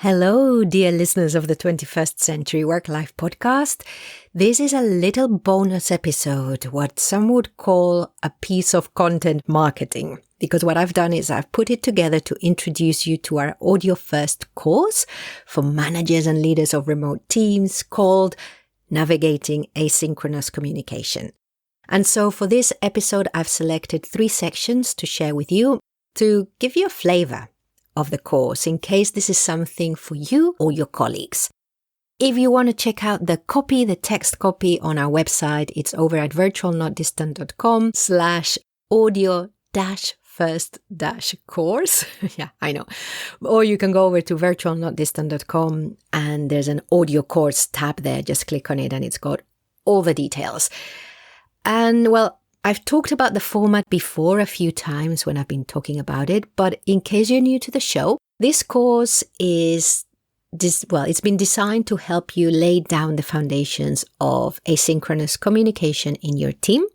Hello, dear listeners of the 21st Century Work-Life podcast. This is a little bonus episode, what some would call a piece of content marketing. Because what I've done is I've put it together to introduce you to our Audio First course for managers and leaders of remote teams called Navigating Asynchronous Communication. And so for this episode, I've selected 3 sections to share with you to give you a flavor of the course in case this is something for you or your colleagues. If you want to check out the text copy on our website, it's over at virtual-not-distant.com/audio-first-course. Yeah, I know. Or you can go over to virtual-not-distant.com and there's an audio course tab there. Just click on it and it's got all the details. And well, I've talked about the format before a few times when I've been talking about it, but in case you're new to the show, this course it's been designed to help you lay down the foundations of asynchronous communication in your team.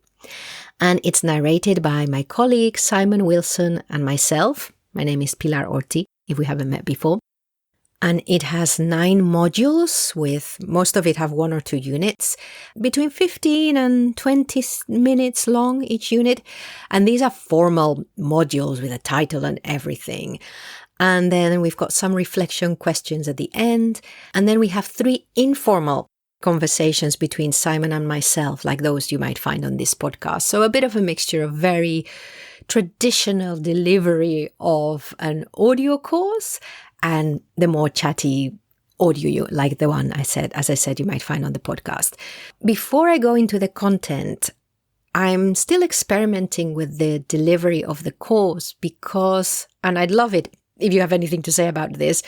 And it's narrated by my colleague Simon Wilson and myself. My name is Pilar Orti, if we haven't met before. And it has 9 modules, with most of it have 1 or 2 units, between 15 and 20 minutes long each unit. And these are formal modules with a title and everything. And then we've got some reflection questions at the end. And then we have 3 informal conversations between Simon and myself, like those you might find on this podcast. So a bit of a mixture of very traditional delivery of an audio course and the more chatty audio, like the one as I said, you might find on the podcast. Before I go into the content, I'm still experimenting with the delivery of the course because, and I'd love it if you have anything to say about this,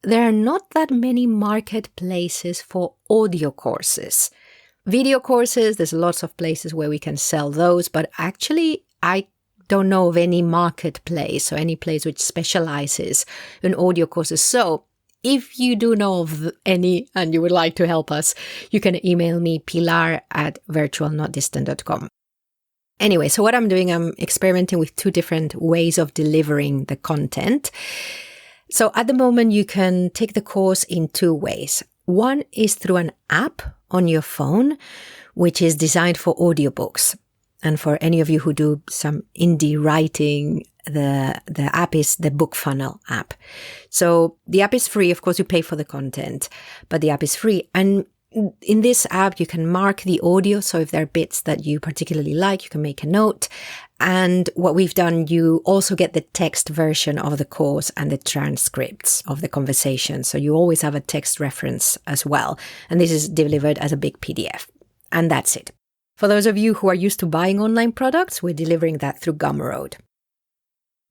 there are not that many marketplaces for audio courses. Video courses, there's lots of places where we can sell those, but actually I don't know of any marketplace or any place which specializes in audio courses. So if you do know of any and you would like to help us, you can email me pilar@virtual-not-distant.com. Anyway, so what I'm doing, I'm experimenting with 2 different ways of delivering the content. So at the moment, you can take the course in 2 ways. One is through an app on your phone, which is designed for audiobooks. And for any of you who do some indie writing, the app is the Book Funnel app. So the app is free. Of course, you pay for the content, but the app is free. And in this app, you can mark the audio. So if there are bits that you particularly like, you can make a note. And what we've done, you also get the text version of the course and the transcripts of the conversation. So you always have a text reference as well. And this is delivered as a big PDF. And that's it. For those of you who are used to buying online products, we're delivering that through Gumroad.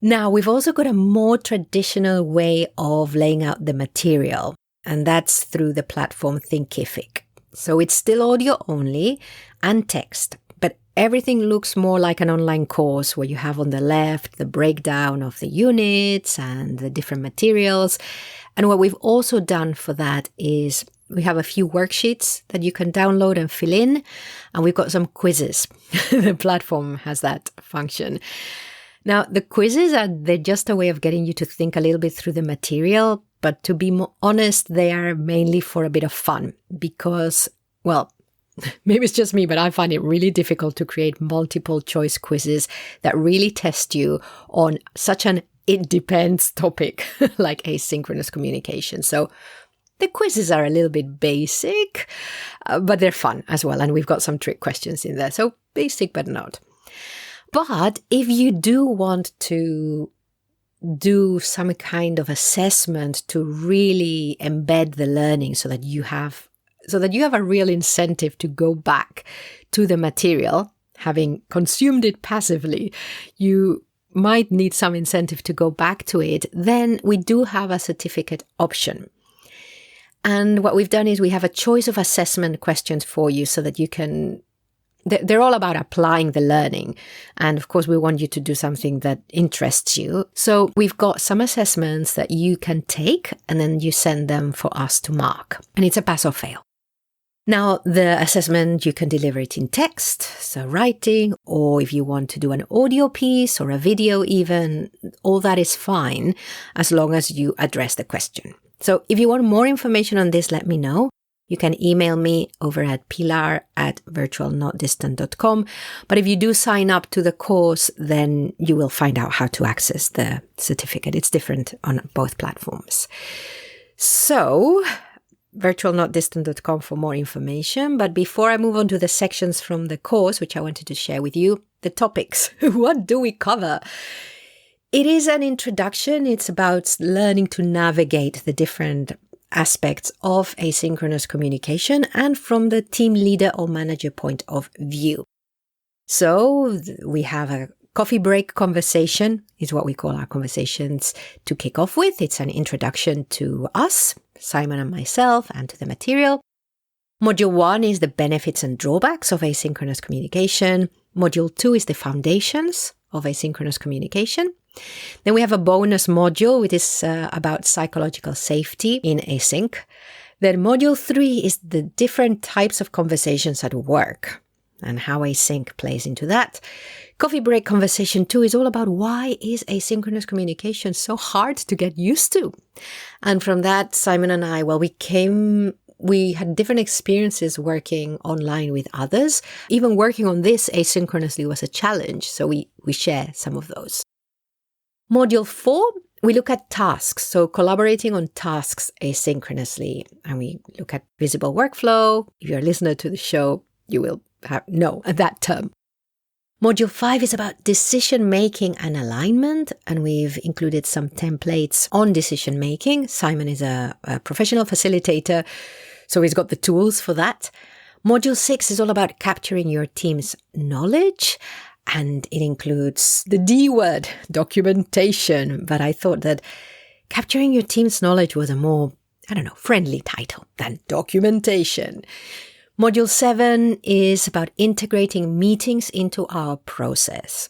Now, we've also got a more traditional way of laying out the material, and that's through the platform Thinkific. So it's still audio only and text, but everything looks more like an online course where you have on the left the breakdown of the units and the different materials. And what we've also done for that is we have a few worksheets that you can download and fill in, and we've got some quizzes. The platform has that function. Now, the quizzes they're just a way of getting you to think a little bit through the material, but to be more honest, they are mainly for a bit of fun because, well, maybe it's just me, but I find it really difficult to create multiple choice quizzes that really test you on such an it depends topic like asynchronous communication. So the quizzes are a little bit basic, but they're fun as well. And we've got some trick questions in there. So basic, but not. But if you do want to do some kind of assessment to really embed the learning so that you have a real incentive to go back to the material, having consumed it passively, you might need some incentive to go back to it, then we do have a certificate option. And what we've done is we have a choice of assessment questions for you so that you can, they're all about applying the learning. And of course, we want you to do something that interests you. So we've got some assessments that you can take and then you send them for us to mark. And it's a pass or fail. Now, the assessment, you can deliver it in text, so writing, or if you want to do an audio piece or a video even, all that is fine as long as you address the question. So if you want more information on this, let me know. You can email me over at pilar@virtualnotdistant.com. But if you do sign up to the course, then you will find out how to access the certificate. It's different on both platforms. So virtualnotdistant.com for more information. But before I move on to the sections from the course, which I wanted to share with you, the topics. What do we cover? It is an introduction. It's about learning to navigate the different aspects of asynchronous communication and from the team leader or manager point of view. So we have a coffee break conversation, is what we call our conversations to kick off with. It's an introduction to us, Simon and myself, and to the material. Module 1 is the benefits and drawbacks of asynchronous communication. Module 2 is the foundations of asynchronous communication. Then we have a bonus module, which is about psychological safety in async. Then module 3 is the different types of conversations at work and how async plays into that. Coffee break conversation 2 is all about why is asynchronous communication so hard to get used to? And from that, Simon and I, we had different experiences working online with others. Even working on this asynchronously was a challenge, so we share some of those. Module 4, we look at tasks, so collaborating on tasks asynchronously, and we look at visible workflow. If you're a listener to the show, you will know that term. Module 5 is about decision-making and alignment, and we've included some templates on decision-making. Simon is a professional facilitator, so he's got the tools for that. Module 6 is all about capturing your team's knowledge, and it includes the D word, documentation. But I thought that capturing your team's knowledge was a more, friendly title than documentation. Module 7 is about integrating meetings into our process.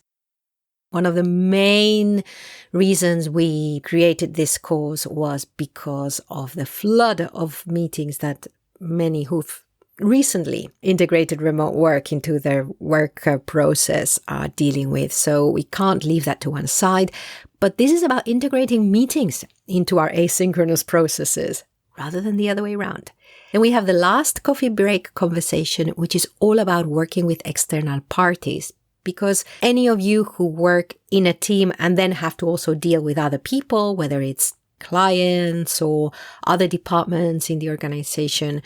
One of the main reasons we created this course was because of the flood of meetings that many who've recently integrated remote work into their work process are dealing with. So we can't leave that to one side. But this is about integrating meetings into our asynchronous processes rather than the other way around. Then we have the last coffee break conversation, which is all about working with external parties. Because any of you who work in a team and then have to also deal with other people, whether it's clients or other departments in the organization,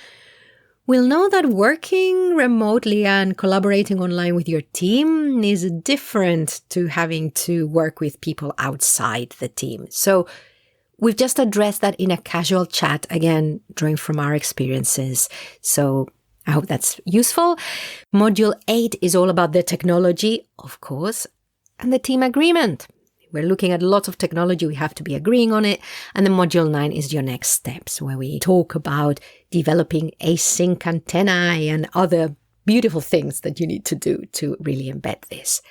will know that working remotely and collaborating online with your team is different to having to work with people outside the team. So we've just addressed that in a casual chat, again, drawing from our experiences. So I hope that's useful. Module 8 is all about the technology, of course, and the team agreement. We're looking at lots of technology. We have to be agreeing on it. And then module 9 is your next steps, where we talk about developing async antennae and other beautiful things that you need to do to really embed this.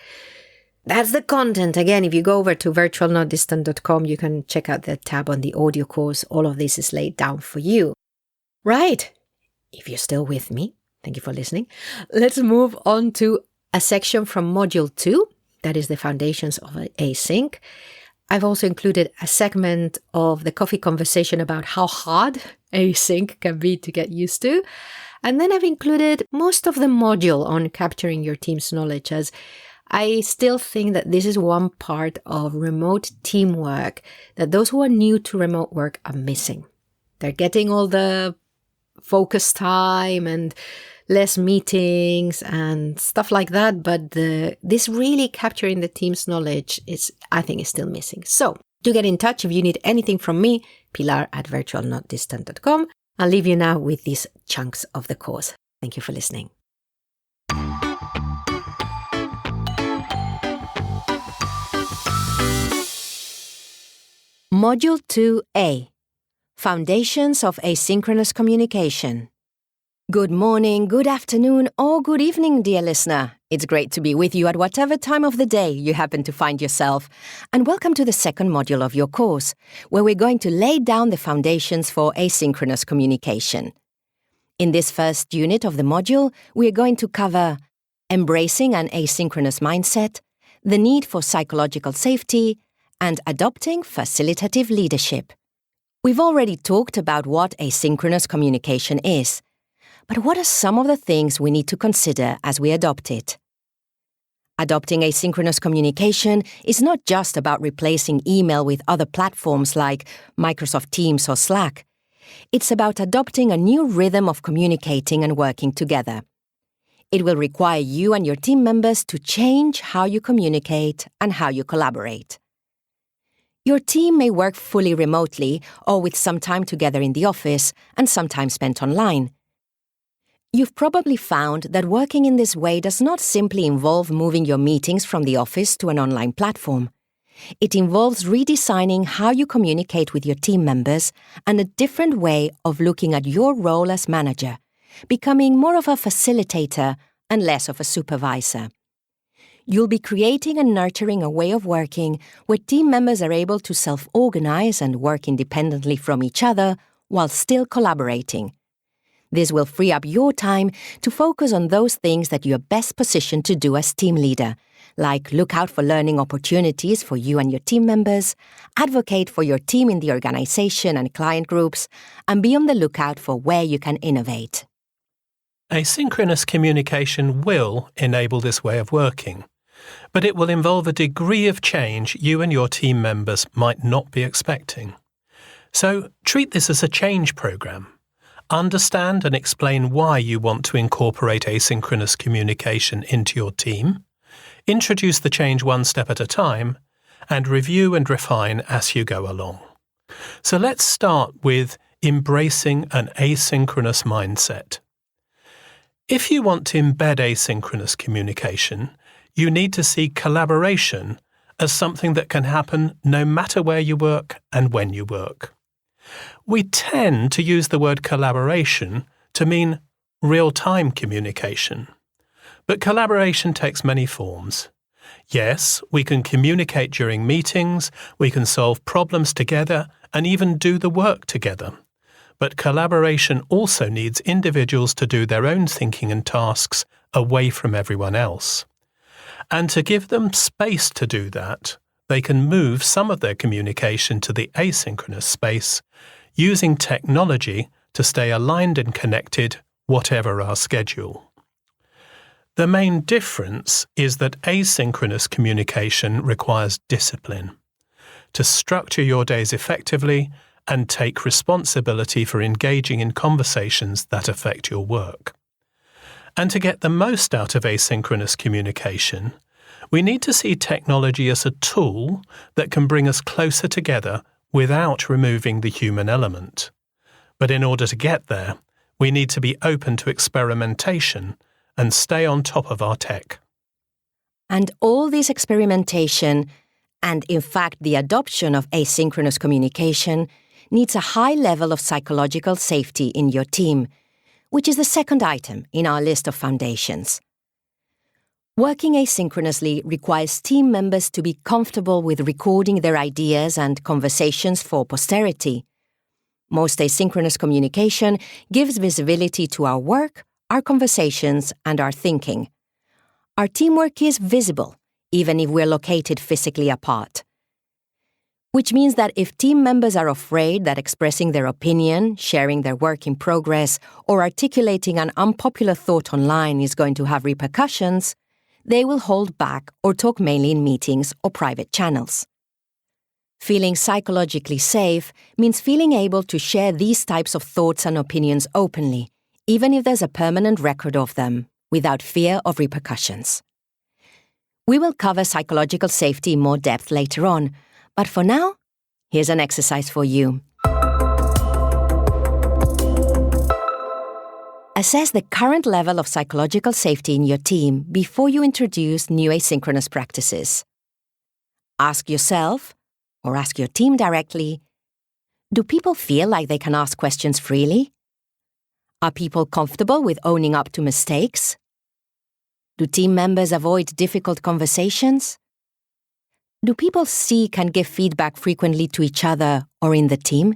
That's the content. Again, if you go over to virtualnotdistant.com, you can check out the tab on the audio course. All of this is laid down for you. Right. If you're still with me, thank you for listening. Let's move on to a section from module 2. That is the foundations of async. I've also included a segment of the coffee conversation about how hard async can be to get used to. And then I've included most of the module on capturing your team's knowledge, as I still think that this is one part of remote teamwork that those who are new to remote work are missing. They're getting all the focus time and less meetings and stuff like that, but this really capturing the team's knowledge I think is still missing. So do get in touch if you need anything from me, pilar@virtualnotdistant.com. I'll leave you now with these chunks of the course. Thank you for listening. Module 2A, Foundations of Asynchronous Communication. Good morning, good afternoon, or good evening, dear listener. It's great to be with you at whatever time of the day you happen to find yourself. And welcome to the second module of your course, where we're going to lay down the foundations for asynchronous communication. In this first unit of the module, we are going to cover embracing an asynchronous mindset, the need for psychological safety, and adopting facilitative leadership. We've already talked about what asynchronous communication is, but what are some of the things we need to consider as we adopt it? Adopting asynchronous communication is not just about replacing email with other platforms like Microsoft Teams or Slack. It's about adopting a new rhythm of communicating and working together. It will require you and your team members to change how you communicate and how you collaborate. Your team may work fully remotely or with some time together in the office and some time spent online. You've probably found that working in this way does not simply involve moving your meetings from the office to an online platform. It involves redesigning how you communicate with your team members and a different way of looking at your role as manager, becoming more of a facilitator and less of a supervisor. You'll be creating and nurturing a way of working where team members are able to self-organize and work independently from each other while still collaborating. This will free up your time to focus on those things that you're best positioned to do as team leader, like look out for learning opportunities for you and your team members, advocate for your team in the organization and client groups, and be on the lookout for where you can innovate. Asynchronous communication will enable this way of working, but it will involve a degree of change you and your team members might not be expecting. So treat this as a change program. Understand and explain why you want to incorporate asynchronous communication into your team, introduce the change one step at a time, and review and refine as you go along. So let's start with embracing an asynchronous mindset. If you want to embed asynchronous communication, you need to see collaboration as something that can happen no matter where you work and when you work. We tend to use the word collaboration to mean real-time communication. But collaboration takes many forms. Yes, we can communicate during meetings, we can solve problems together, and even do the work together. But collaboration also needs individuals to do their own thinking and tasks away from everyone else. And to give them space to do that, they can move some of their communication to the asynchronous space, using technology to stay aligned and connected, whatever our schedule. The main difference is that asynchronous communication requires discipline to structure your days effectively and take responsibility for engaging in conversations that affect your work. And to get the most out of asynchronous communication, we need to see technology as a tool that can bring us closer together without removing the human element. But in order to get there, we need to be open to experimentation and stay on top of our tech. And all this experimentation, and in fact the adoption of asynchronous communication, needs a high level of psychological safety in your team, which is the second item in our list of foundations. Working asynchronously requires team members to be comfortable with recording their ideas and conversations for posterity. Most asynchronous communication gives visibility to our work, our conversations, and our thinking. Our teamwork is visible, even if we're located physically apart. Which means that if team members are afraid that expressing their opinion, sharing their work in progress, or articulating an unpopular thought online is going to have repercussions, they will hold back or talk mainly in meetings or private channels. Feeling psychologically safe means feeling able to share these types of thoughts and opinions openly, even if there's a permanent record of them, without fear of repercussions. We will cover psychological safety in more depth later on, but for now, here's an exercise for you. Assess the current level of psychological safety in your team before you introduce new asynchronous practices. Ask yourself, or ask your team directly, do people feel like they can ask questions freely? Are people comfortable with owning up to mistakes? Do team members avoid difficult conversations? Do people seek and give feedback frequently to each other or in the team?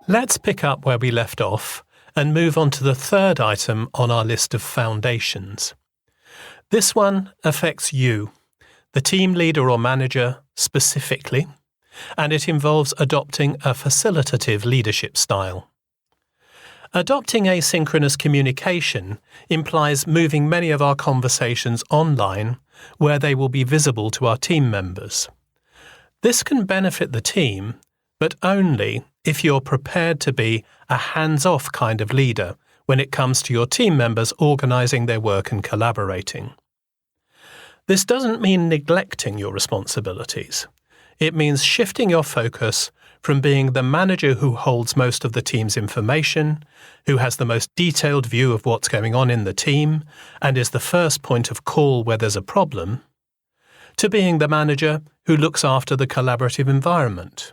Let's pick up where we left off and move on to the third item on our list of foundations. This one affects you, the team leader or manager, specifically, and it involves adopting a facilitative leadership style. Adopting asynchronous communication implies moving many of our conversations online where they will be visible to our team members. This can benefit the team, but only if you're prepared to be a hands-off kind of leader when it comes to your team members organising their work and collaborating. This doesn't mean neglecting your responsibilities. It means shifting your focus from being the manager who holds most of the team's information, who has the most detailed view of what's going on in the team, and is the first point of call where there's a problem, to being the manager who looks after the collaborative environment,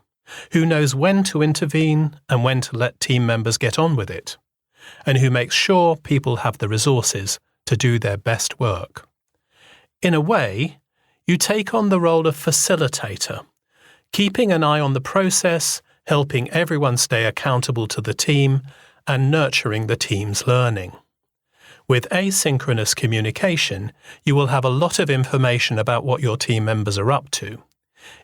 who knows when to intervene and when to let team members get on with it, and who makes sure people have the resources to do their best work. In a way, you take on the role of facilitator, keeping an eye on the process, helping everyone stay accountable to the team, and nurturing the team's learning. With asynchronous communication, you will have a lot of information about what your team members are up to.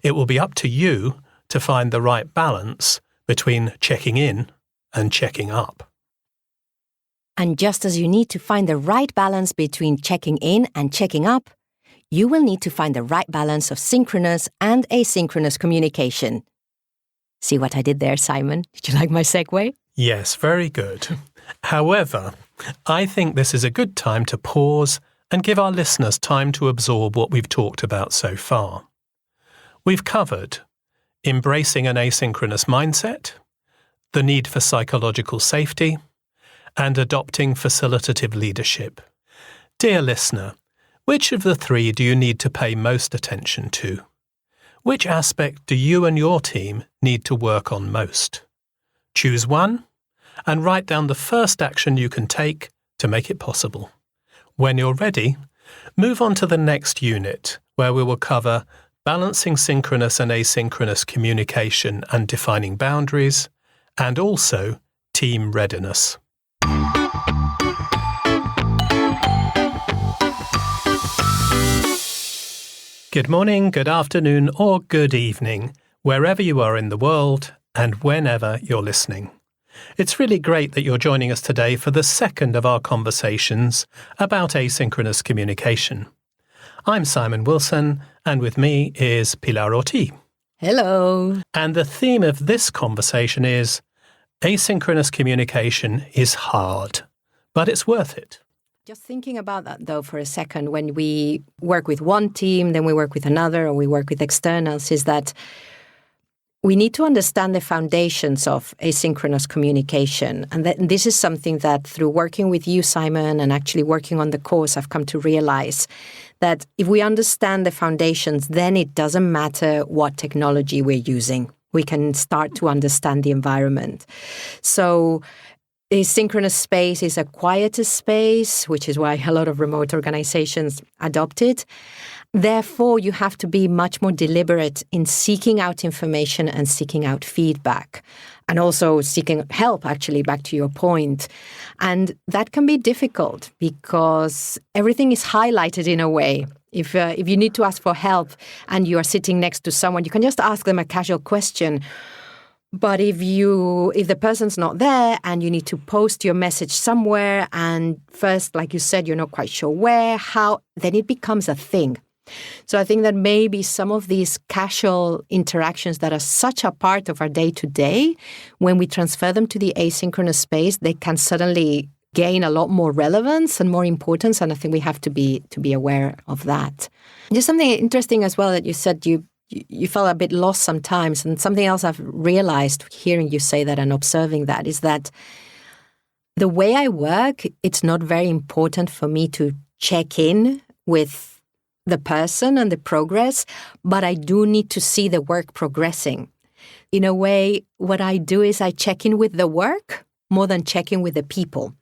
It will be up to you to find the right balance between checking in and checking up. And just as you need to find the right balance between checking in and checking up, you will need to find the right balance of synchronous and asynchronous communication. See what I did there, Simon? Did you like my segue? Yes, very good. However, I think this is a good time to pause and give our listeners time to absorb what we've talked about so far. We've covered embracing an asynchronous mindset, the need for psychological safety, and adopting facilitative leadership. Dear listener, which of the three do you need to pay most attention to? Which aspect do you and your team need to work on most? Choose one and write down the first action you can take to make it possible. When you're ready, move on to the next unit, where we will cover balancing synchronous and asynchronous communication and defining boundaries, and also team readiness. Good morning, good afternoon, or good evening, wherever you are in the world and whenever you're listening. It's really great that you're joining us today for the second of our conversations about asynchronous communication. I'm Simon Wilson, and with me is Pilar Ortiz. Hello. And the theme of this conversation is asynchronous communication is hard, but it's worth it. Just thinking about that, though, for a second, when we work with one team, then we work with another, or we work with externals, is that we need to understand the foundations of asynchronous communication. And this is something that through working with you, Simon, and actually working on the course, I've come to realize that if we understand the foundations, then it doesn't matter what technology we're using. We can start to understand the environment. So asynchronous space is a quieter space, which is why a lot of remote organizations adopt it. Therefore, you have to be much more deliberate in seeking out information and seeking out feedback, and also seeking help, actually, back to your point. And that can be difficult because everything is highlighted in a way. If you need to ask for help and you are sitting next to someone, you can just ask them a casual question. But if the person's not there and you need to post your message somewhere and first, like you said, you're not quite sure where, how, then it becomes a thing. So I think that maybe some of these casual interactions that are such a part of our day-to-day, when we transfer them to the asynchronous space, they can suddenly gain a lot more relevance and more importance. And I think we have to be aware of that. Just something interesting as well that you said you felt a bit lost sometimes. And something else I've realized hearing you say that and observing that is that the way I work, it's not very important for me to check in with the person and the progress, but I do need to see the work progressing. In a way, what I do is I check in with the work more than checking with the people.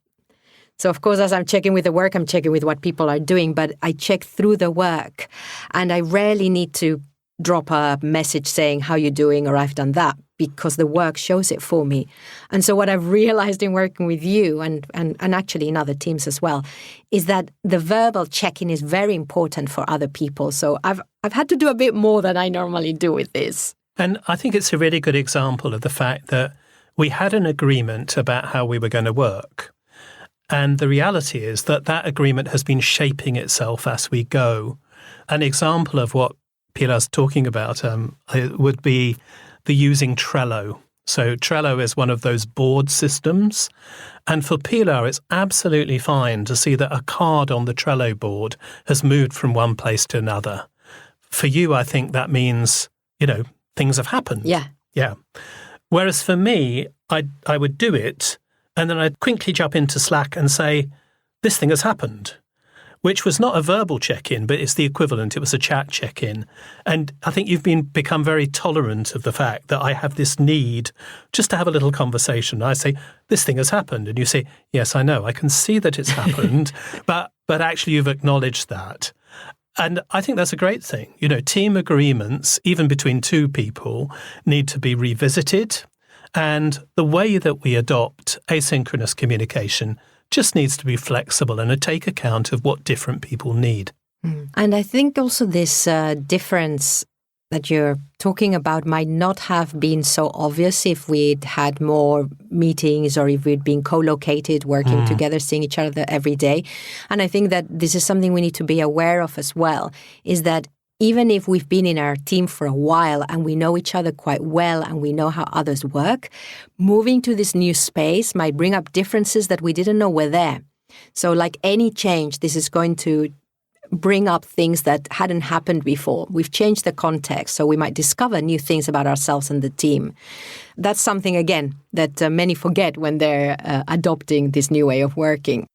So, of course, as I'm checking with the work, I'm checking with what people are doing, but I check through the work. And I rarely need to drop a message saying, how you doing, or I've done that, because the work shows it for me. And so what I've realized in working with you and actually in other teams as well, is that the verbal check-in is very important for other people. So I've had to do a bit more than I normally do with this. And I think it's a really good example of the fact that we had an agreement about how we were going to work. And the reality is that that agreement has been shaping itself as we go. An example of what Pilar's talking about would be the using Trello. So Trello is one of those board systems. And for Pilar, it's absolutely fine to see that a card on the Trello board has moved from one place to another. For you, I think that means, things have happened. Yeah. Whereas for me, I would do it, and then I'd quickly jump into Slack and say, this thing has happened, which was not a verbal check-in, but it's the equivalent. It was a chat check-in. And I think you've become very tolerant of the fact that I have this need just to have a little conversation. I say, this thing has happened. And you say, yes, I know. I can see that it's happened, but actually you've acknowledged that. And I think that's a great thing. Team agreements, even between two people, need to be revisited. And the way that we adopt asynchronous communication just needs to be flexible and take account of what different people need. And I think also this difference that you're talking about might not have been so obvious if we'd had more meetings or if we'd been co-located, working together, seeing each other every day. And I think that this is something we need to be aware of as well, is that even if we've been in our team for a while and we know each other quite well and we know how others work, moving to this new space might bring up differences that we didn't know were there. So like any change, this is going to bring up things that hadn't happened before. We've changed the context, so we might discover new things about ourselves and the team. That's something, again, that many forget when they're adopting this new way of working.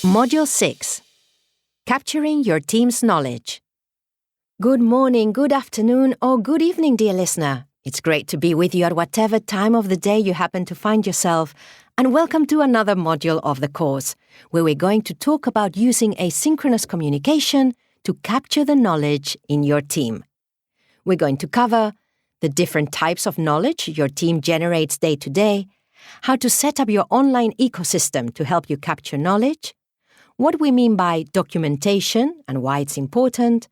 Module 6. Capturing your team's knowledge. Good morning, good afternoon, or good evening, dear listener. It's great to be with you at whatever time of the day you happen to find yourself, and welcome to another module of the course, where we're going to talk about using asynchronous communication to capture the knowledge in your team. We're going to cover the different types of knowledge your team generates day to day, how to set up your online ecosystem to help you capture knowledge, what we mean by documentation and why it's important,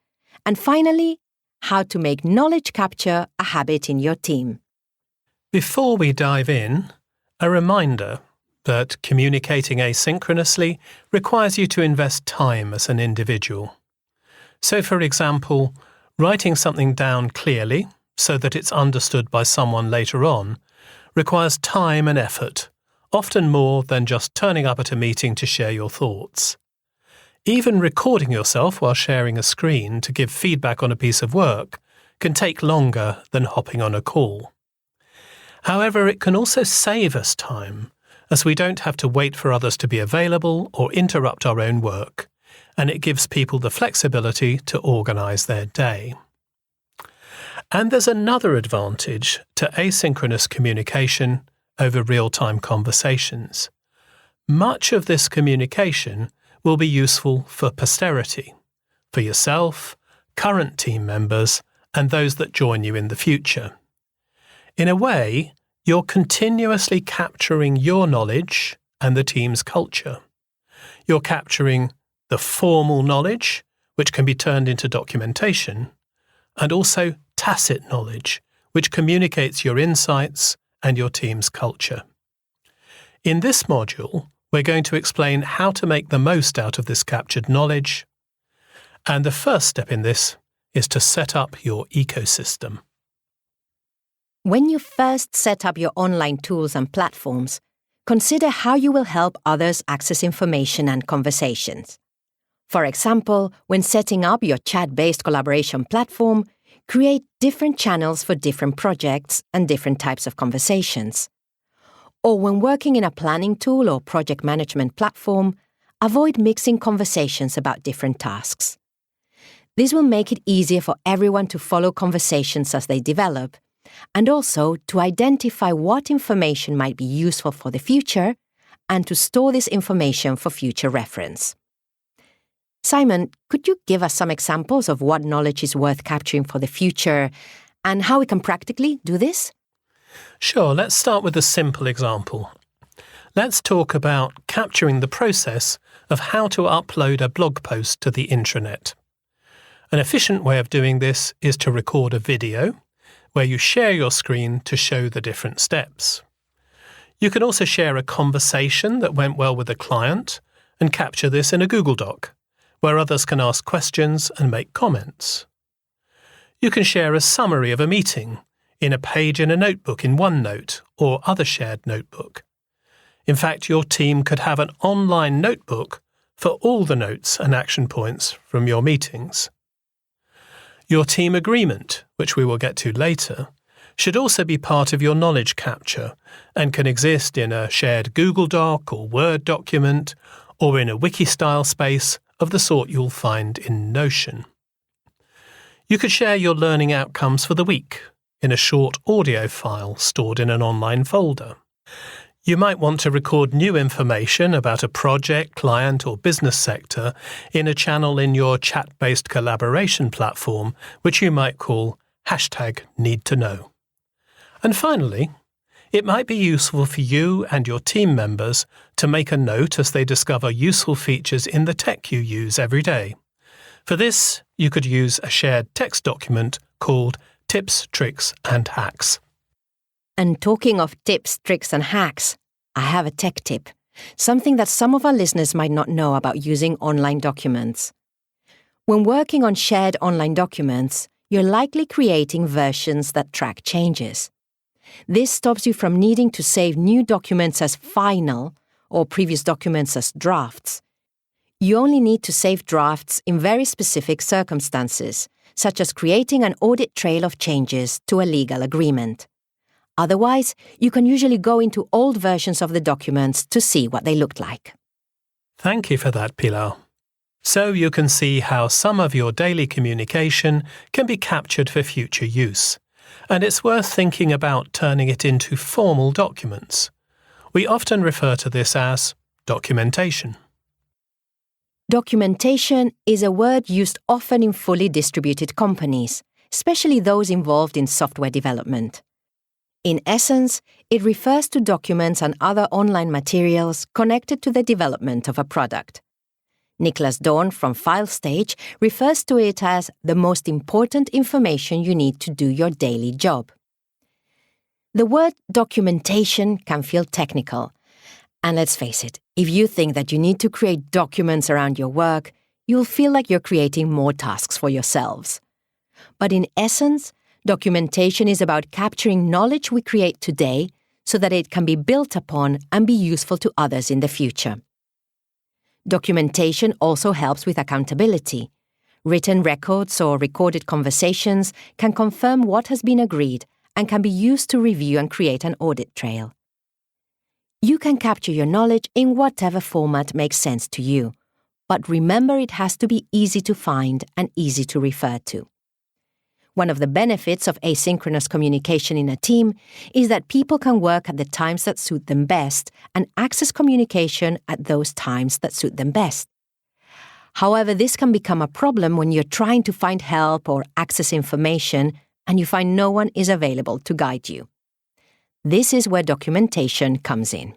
and finally, how to make knowledge capture a habit in your team. Before we dive in, a reminder that communicating asynchronously requires you to invest time as an individual. So, for example, writing something down clearly so that it's understood by someone later on requires time and effort, often more than just turning up at a meeting to share your thoughts. Even recording yourself while sharing a screen to give feedback on a piece of work can take longer than hopping on a call. However, it can also save us time, as we don't have to wait for others to be available or interrupt our own work, and it gives people the flexibility to organise their day. And there's another advantage to asynchronous communication over real-time conversations. Much of this communication will be useful for posterity, for yourself, current team members, and those that join you in the future. In a way, you're continuously capturing your knowledge and the team's culture. You're capturing the formal knowledge, which can be turned into documentation, and also tacit knowledge, which communicates your insights and your team's culture. In this module, we're going to explain how to make the most out of this captured knowledge. And the first step in this is to set up your ecosystem. When you first set up your online tools and platforms, consider how you will help others access information and conversations. For example, when setting up your chat-based collaboration platform, create different channels for different projects and different types of conversations. Or when working in a planning tool or project management platform, avoid mixing conversations about different tasks. This will make it easier for everyone to follow conversations as they develop, and also to identify what information might be useful for the future, and to store this information for future reference. Simon, could you give us some examples of what knowledge is worth capturing for the future, and how we can practically do this? Sure, let's start with a simple example. Let's talk about capturing the process of how to upload a blog post to the intranet. An efficient way of doing this is to record a video, where you share your screen to show the different steps. You can also share a conversation that went well with a client and capture this in a Google Doc, where others can ask questions and make comments. You can share a summary of a meeting in a page in a notebook in OneNote or other shared notebook. In fact, your team could have an online notebook for all the notes and action points from your meetings. Your team agreement, which we will get to later, should also be part of your knowledge capture and can exist in a shared Google Doc or Word document or in a wiki-style space of the sort you'll find in Notion. You could share your learning outcomes for the week in a short audio file stored in an online folder. You might want to record new information about a project, client or business sector in a channel in your chat-based collaboration platform, which you might call #NeedToKnow. And finally, it might be useful for you and your team members to make a note as they discover useful features in the tech you use every day. For this, you could use a shared text document called Tips, Tricks and Hacks. And talking of tips, tricks and hacks, I have a tech tip, something that some of our listeners might not know about using online documents. When working on shared online documents, you're likely creating versions that track changes. This stops you from needing to save new documents as final or previous documents as drafts. You only need to save drafts in very specific circumstances, such as creating an audit trail of changes to a legal agreement. Otherwise, you can usually go into old versions of the documents to see what they looked like. Thank you for that, Pilar. So you can see how some of your daily communication can be captured for future use. And it's worth thinking about turning it into formal documents. We often refer to this as documentation. Documentation is a word used often in fully distributed companies, especially those involved in software development. In essence, it refers to documents and other online materials connected to the development of a product. Niklas Dorn from FileStage refers to it as the most important information you need to do your daily job. The word documentation can feel technical. And let's face it, if you think that you need to create documents around your work, you'll feel like you're creating more tasks for yourselves. But in essence, documentation is about capturing knowledge we create today so that it can be built upon and be useful to others in the future. Documentation also helps with accountability. Written records or recorded conversations can confirm what has been agreed and can be used to review and create an audit trail. You can capture your knowledge in whatever format makes sense to you, but remember it has to be easy to find and easy to refer to. One of the benefits of asynchronous communication in a team is that people can work at the times that suit them best and access communication at those times that suit them best. However, this can become a problem when you're trying to find help or access information and you find no one is available to guide you. This is where documentation comes in.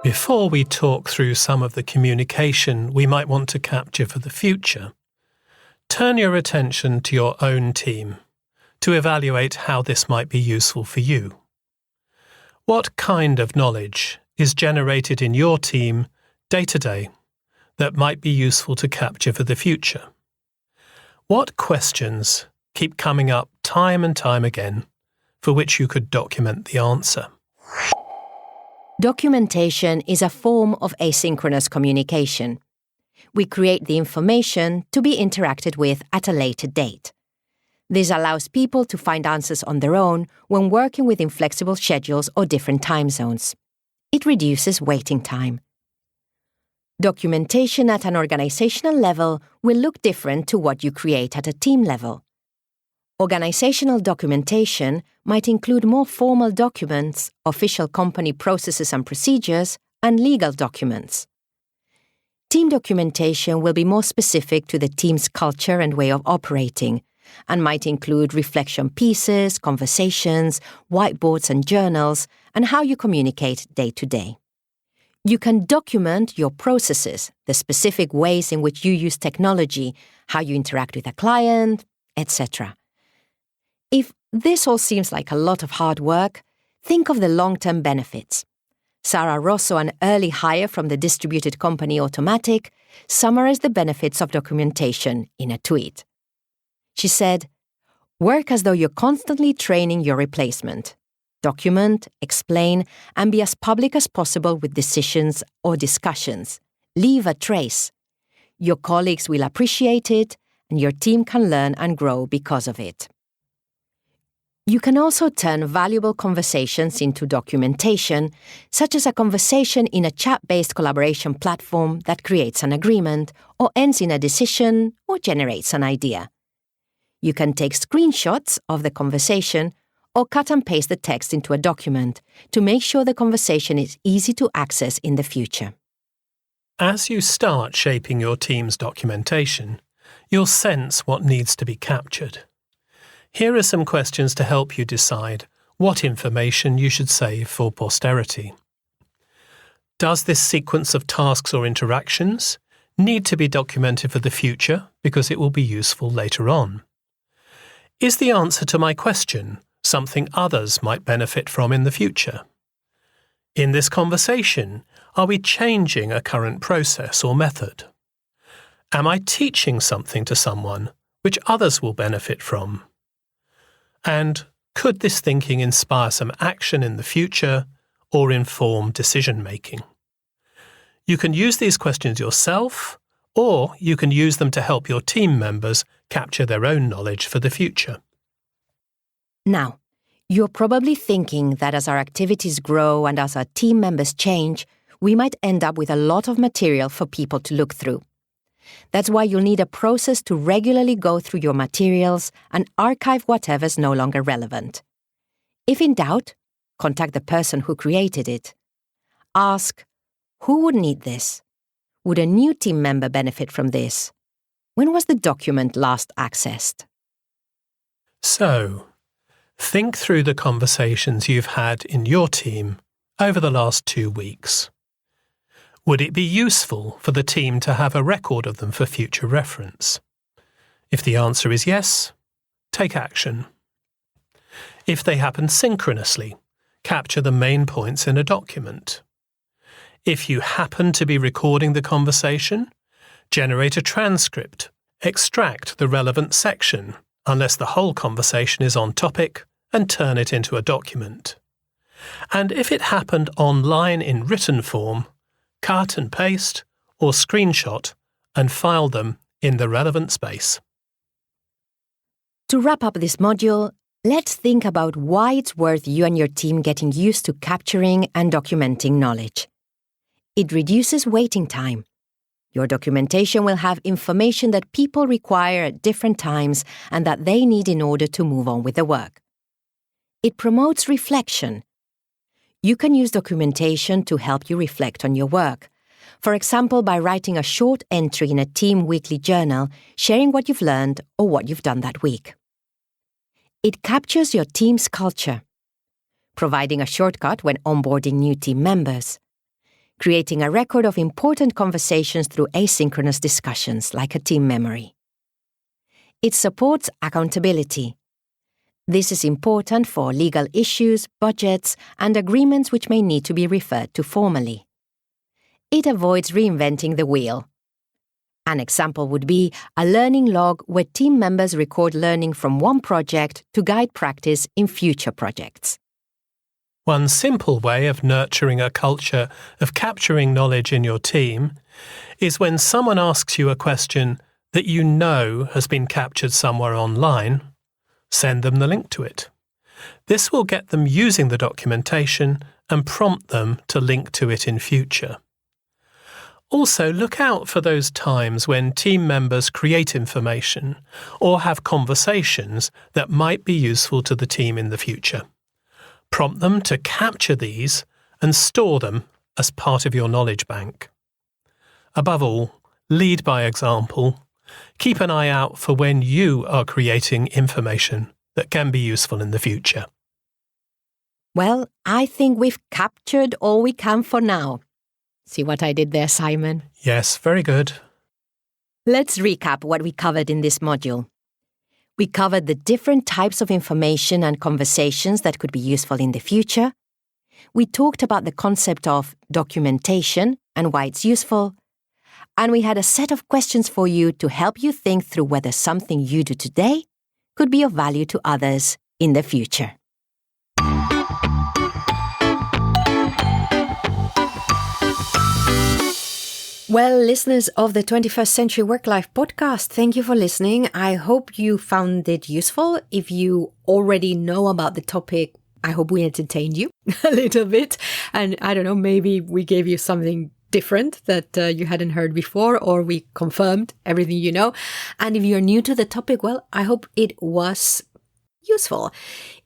Before we talk through some of the communication we might want to capture for the future, turn your attention to your own team to evaluate how this might be useful for you. What kind of knowledge is generated in your team day to day that might be useful to capture for the future? What questions keep coming up time and time again for which you could document the answer? Documentation is a form of asynchronous communication. We create the information to be interacted with at a later date. This allows people to find answers on their own when working with inflexible schedules or different time zones. It reduces waiting time. Documentation at an organizational level will look different to what you create at a team level. Organizational documentation might include more formal documents, official company processes and procedures, and legal documents. Team documentation will be more specific to the team's culture and way of operating, and might include reflection pieces, conversations, whiteboards and journals, and how you communicate day to day. You can document your processes, the specific ways in which you use technology, how you interact with a client, etc. If this all seems like a lot of hard work, think of the long-term benefits. Sarah Rosso, an early hire from the distributed company Automatic, summarized the benefits of documentation in a tweet. She said, "Work as though you're constantly training your replacement. Document, explain, and be as public as possible with decisions or discussions. Leave a trace. Your colleagues will appreciate it, and your team can learn and grow because of it." You can also turn valuable conversations into documentation, such as a conversation in a chat-based collaboration platform that creates an agreement, or ends in a decision, or generates an idea. You can take screenshots of the conversation or cut and paste the text into a document to make sure the conversation is easy to access in the future. As you start shaping your team's documentation, you'll sense what needs to be captured. Here are some questions to help you decide what information you should save for posterity. Does this sequence of tasks or interactions need to be documented for the future because it will be useful later on? Is the answer to my question something others might benefit from in the future? In this conversation, are we changing a current process or method? Am I teaching something to someone which others will benefit from? And could this thinking inspire some action in the future or inform decision-making? You can use these questions yourself, or you can use them to help your team members capture their own knowledge for the future. Now, you're probably thinking that as our activities grow and as our team members change, we might end up with a lot of material for people to look through. That's why you'll need a process to regularly go through your materials and archive whatever's no longer relevant. If in doubt, contact the person who created it. Ask, who would need this? Would a new team member benefit from this? When was the document last accessed? So, think through the conversations you've had in your team over the last 2 weeks. Would it be useful for the team to have a record of them for future reference? If the answer is yes, take action. If they happen synchronously, capture the main points in a document. If you happen to be recording the conversation, generate a transcript, extract the relevant section, unless the whole conversation is on topic, and turn it into a document. And if it happened online in written form, cut and paste or screenshot and file them in the relevant space. To wrap up this module, let's think about why it's worth you and your team getting used to capturing and documenting knowledge. It reduces waiting time. Your documentation will have information that people require at different times and that they need in order to move on with the work. It promotes reflection. You can use documentation to help you reflect on your work. For example, by writing a short entry in a team weekly journal, sharing what you've learned or what you've done that week. It captures your team's culture, providing a shortcut when onboarding new team members, creating a record of important conversations through asynchronous discussions like a team memory. It supports accountability. This is important for legal issues, budgets, and agreements which may need to be referred to formally. It avoids reinventing the wheel. An example would be a learning log where team members record learning from one project to guide practice in future projects. One simple way of nurturing a culture of capturing knowledge in your team is when someone asks you a question that you know has been captured somewhere online, send them the link to it. This will get them using the documentation and prompt them to link to it in future. Also, look out for those times when team members create information or have conversations that might be useful to the team in the future. Prompt them to capture these and store them as part of your knowledge bank. Above all, lead by example. Keep an eye out for when you are creating information that can be useful in the future. Well, I think we've captured all we can for now. See what I did there, Simon? Yes, very good. Let's recap what we covered in this module. We covered the different types of information and conversations that could be useful in the future. We talked about the concept of documentation and why it's useful. And we had a set of questions for you to help you think through whether something you do today could be of value to others in the future. Well, listeners of the 21st Century Work-Life podcast, thank you for listening. I hope you found it useful. If you already know about the topic, I hope we entertained you a little bit. And I don't know, maybe we gave you something different that you hadn't heard before, or we confirmed everything you know. And if you're new to the topic, well, I hope it was useful.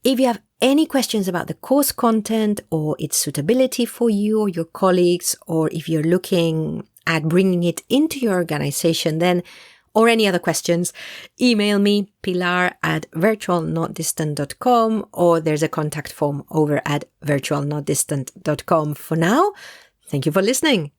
If you have any questions about the course content or its suitability for you or your colleagues, or if you're looking at bringing it into your organization, then, or any other questions, email me, pilar@virtualnotdistant.com, or there's a contact form over at virtualnotdistant.com. For now, thank you for listening.